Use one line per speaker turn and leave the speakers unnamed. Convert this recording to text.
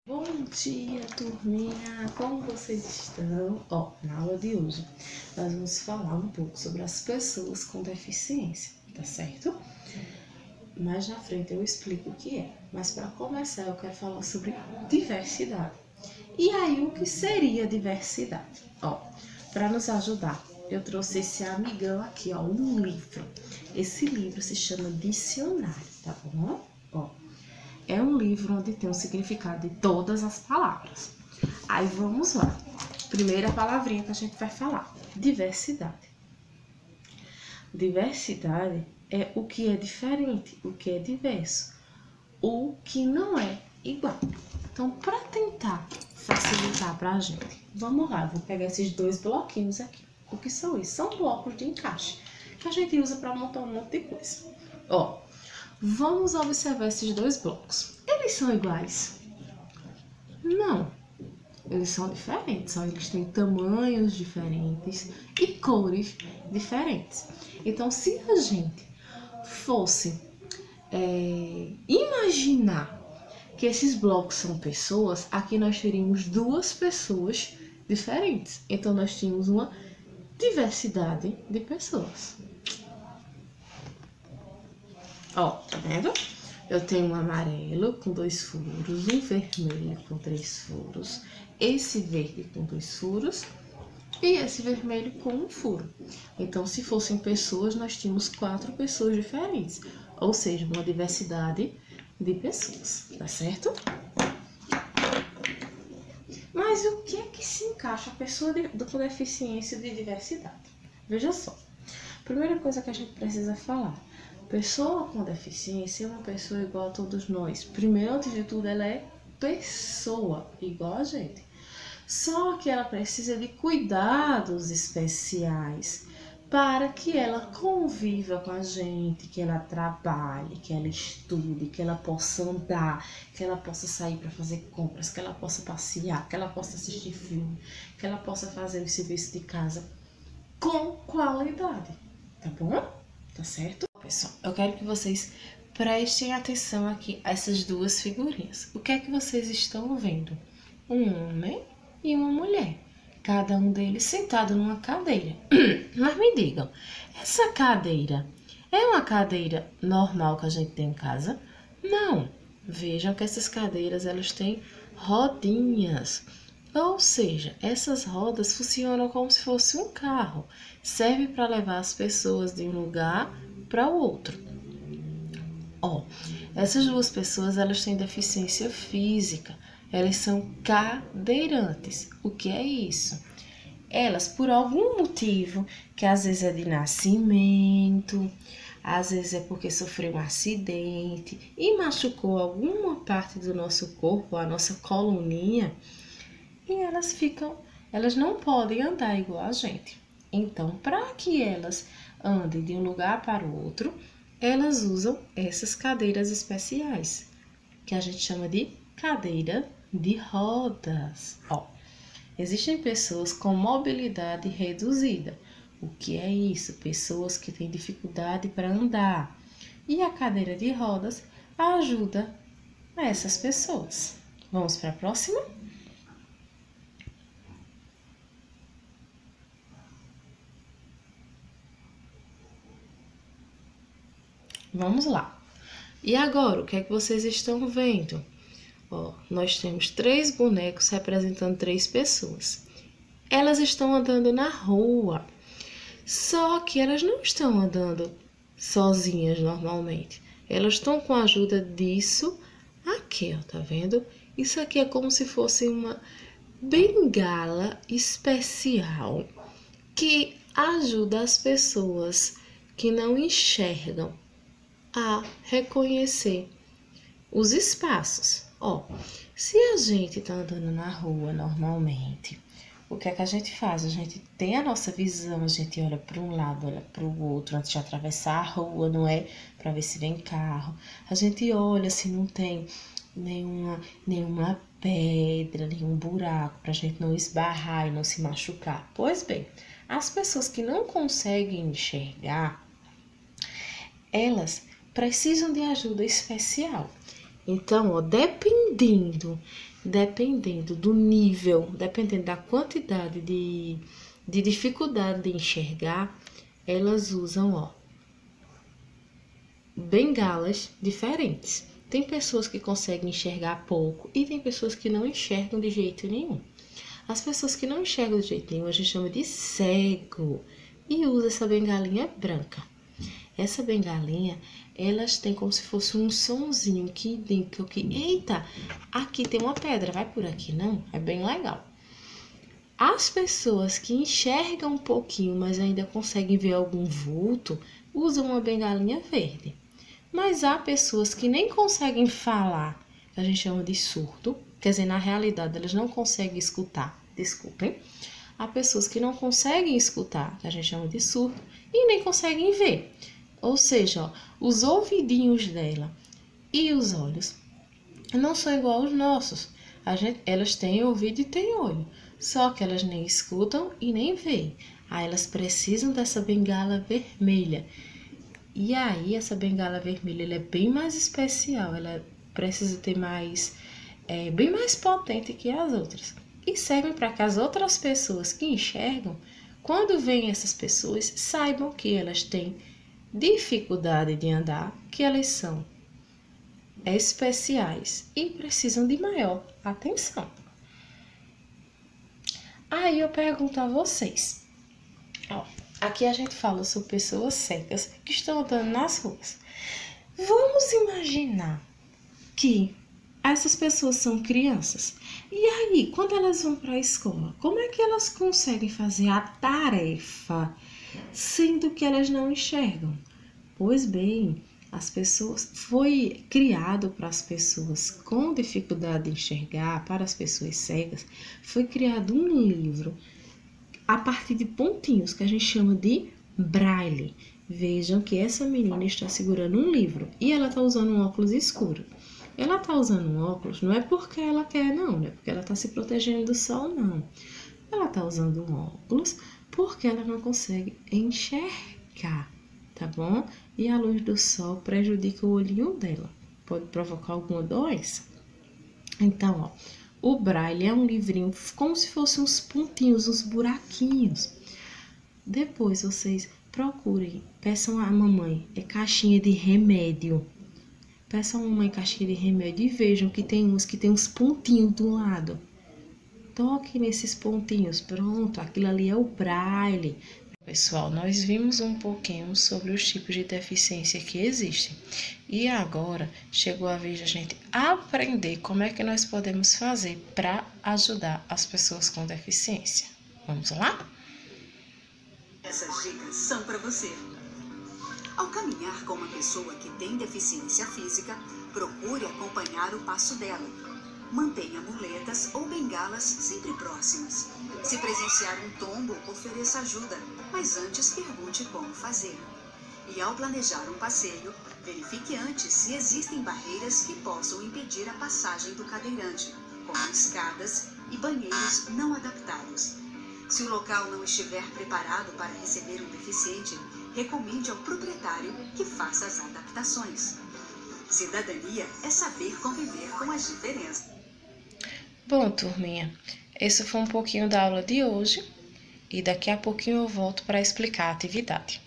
Bom dia, turminha! Como vocês estão? Na aula de hoje, nós vamos falar um pouco sobre as pessoas com deficiência, tá certo? Mais na frente eu explico o que é, mas para começar eu quero falar sobre diversidade. E aí, o que seria diversidade? Para nos ajudar, eu trouxe esse amigão aqui, um livro. Esse livro se chama Dicionário, tá bom? É um livro onde tem o significado de todas as palavras. Aí vamos lá. Primeira palavrinha que a gente vai falar: diversidade. Diversidade é o que é diferente, o que é diverso, o que não é igual. Então, para tentar facilitar para a gente, vamos lá, vou pegar esses dois bloquinhos aqui. O que são isso? São blocos de encaixe que a gente usa para montar um monte de coisa. Vamos observar esses dois blocos. Eles são iguais? Não. Eles são diferentes, só eles têm tamanhos diferentes e cores diferentes. Então, se a gente fosse imaginar que esses blocos são pessoas, aqui nós teríamos duas pessoas diferentes. Então, nós tínhamos uma diversidade de pessoas. Tá vendo? Eu tenho um amarelo com 2 furos, um vermelho com 3 furos, esse verde com 2 furos e esse vermelho com 1 furo. Então, se fossem pessoas, nós tínhamos 4 pessoas diferentes, ou seja, uma diversidade de pessoas, tá certo? Mas o que é que se encaixa a pessoa com deficiência de diversidade? Veja só, primeira coisa que a gente precisa falar: pessoa com deficiência é uma pessoa igual a todos nós. Primeiro, antes de tudo, ela é pessoa, igual a gente. Só que ela precisa de cuidados especiais para que ela conviva com a gente, que ela trabalhe, que ela estude, que ela possa andar, que ela possa sair para fazer compras, que ela possa passear, que ela possa assistir filme, que ela possa fazer o serviço de casa com qualidade, tá bom? Tá certo? Pessoal, eu quero que vocês prestem atenção aqui a essas duas figurinhas. O que é que vocês estão vendo? Um homem e uma mulher, cada um deles sentado numa cadeira. Mas me digam, essa cadeira é uma cadeira normal que a gente tem em casa? Não. Vejam que essas cadeiras, elas têm rodinhas. Ou seja, essas rodas funcionam como se fosse um carro. Serve para levar as pessoas de um lugar para o outro. Essas duas pessoas, elas têm deficiência física. Elas são cadeirantes. O que é isso? Elas, por algum motivo, que às vezes é de nascimento, às vezes é porque sofreu um acidente e machucou alguma parte do nosso corpo, a nossa coluninha, e elas não podem andar igual a gente. Então, para que elas andem de um lugar para o outro, elas usam essas cadeiras especiais, que a gente chama de cadeira de rodas. Existem pessoas com mobilidade reduzida. O que é isso? Pessoas que têm dificuldade para andar. E a cadeira de rodas ajuda essas pessoas. Vamos para a próxima? Vamos lá. E agora, o que é que vocês estão vendo? Nós temos 3 bonecos representando 3 pessoas. Elas estão andando na rua. Só que elas não estão andando sozinhas normalmente. Elas estão com a ajuda disso aqui, tá vendo? Isso aqui é como se fosse uma bengala especial que ajuda as pessoas que não enxergam a reconhecer os espaços. Se a gente tá andando na rua normalmente, o que é que a gente faz? A gente tem a nossa visão, a gente olha para um lado, olha para o outro antes de atravessar a rua, não é? Para ver se vem carro. A gente olha se não tem nenhuma pedra, nenhum buraco, para a gente não esbarrar e não se machucar. Pois bem, as pessoas que não conseguem enxergar, elas precisam de ajuda especial. Então, dependendo dependendo do nível, dependendo da quantidade de dificuldade de enxergar, elas usam, ó, bengalas diferentes. Tem pessoas que conseguem enxergar pouco e tem pessoas que não enxergam de jeito nenhum. As pessoas que não enxergam de jeito nenhum a gente chama de cego e usa essa bengalinha branca. Essa bengalinha, elas têm como se fosse um sonzinho que indica que, eita, aqui tem uma pedra, vai por aqui, não? É bem legal. As pessoas que enxergam um pouquinho, mas ainda conseguem ver algum vulto, usam uma bengalinha verde. Mas há pessoas que nem conseguem falar, que a gente chama de surdo, quer dizer, na realidade elas não conseguem escutar, desculpem. Há pessoas que não conseguem escutar, que a gente chama de surdo, e nem conseguem ver. Ou seja, ó, os ouvidinhos dela e os olhos não são igual aos nossos. Elas têm ouvido e têm olho, só que elas nem escutam e nem veem. Aí elas precisam dessa bengala vermelha. E aí, essa bengala vermelha ela é bem mais especial, ela precisa ter bem mais potente que as outras. E serve para que as outras pessoas que enxergam, quando veem essas pessoas, saibam que elas têm dificuldade de andar, que elas são especiais e precisam de maior atenção. Aí eu pergunto a vocês, ó. Aqui a gente fala sobre pessoas cegas que estão andando nas ruas. Vamos imaginar que essas pessoas são crianças. E aí, quando elas vão para a escola, como é que elas conseguem fazer a tarefa, sendo que elas não enxergam? Pois bem, foi criado para as pessoas com dificuldade de enxergar, para as pessoas cegas, foi criado um livro a partir de pontinhos, que a gente chama de braille. Vejam que essa menina está segurando um livro e ela está usando um óculos escuro. Ela está usando um óculos não é porque ela quer, não é porque ela está se protegendo do sol, não. Ela está usando um óculos porque ela não consegue enxergar, tá bom? E a luz do sol prejudica o olhinho dela, pode provocar alguma doença. Então, ó, o braille é um livrinho como se fossem uns pontinhos, uns buraquinhos. Depois vocês procurem, peçam a mamãe, caixinha de remédio. Peçam a mamãe caixinha de remédio e vejam que tem uns pontinhos do lado. Toque nesses pontinhos, pronto, aquilo ali é o braille. Pessoal, nós vimos um pouquinho sobre os tipos de deficiência que existem. E agora chegou a vez de a gente aprender como é que nós podemos fazer para ajudar as pessoas com deficiência. Vamos lá?
Essas dicas são para você. Ao caminhar com uma pessoa que tem deficiência física, procure acompanhar o passo dela. Mantenha muletas ou bengalas sempre próximas. Se presenciar um tombo, ofereça ajuda, mas antes pergunte como fazer. E ao planejar um passeio, verifique antes se existem barreiras que possam impedir a passagem do cadeirante, como escadas e banheiros não adaptados. Se o local não estiver preparado para receber um deficiente, recomende ao proprietário que faça as adaptações. Cidadania é saber conviver com as diferenças.
Bom, turminha, esse foi um pouquinho da aula de hoje e daqui a pouquinho eu volto para explicar a atividade.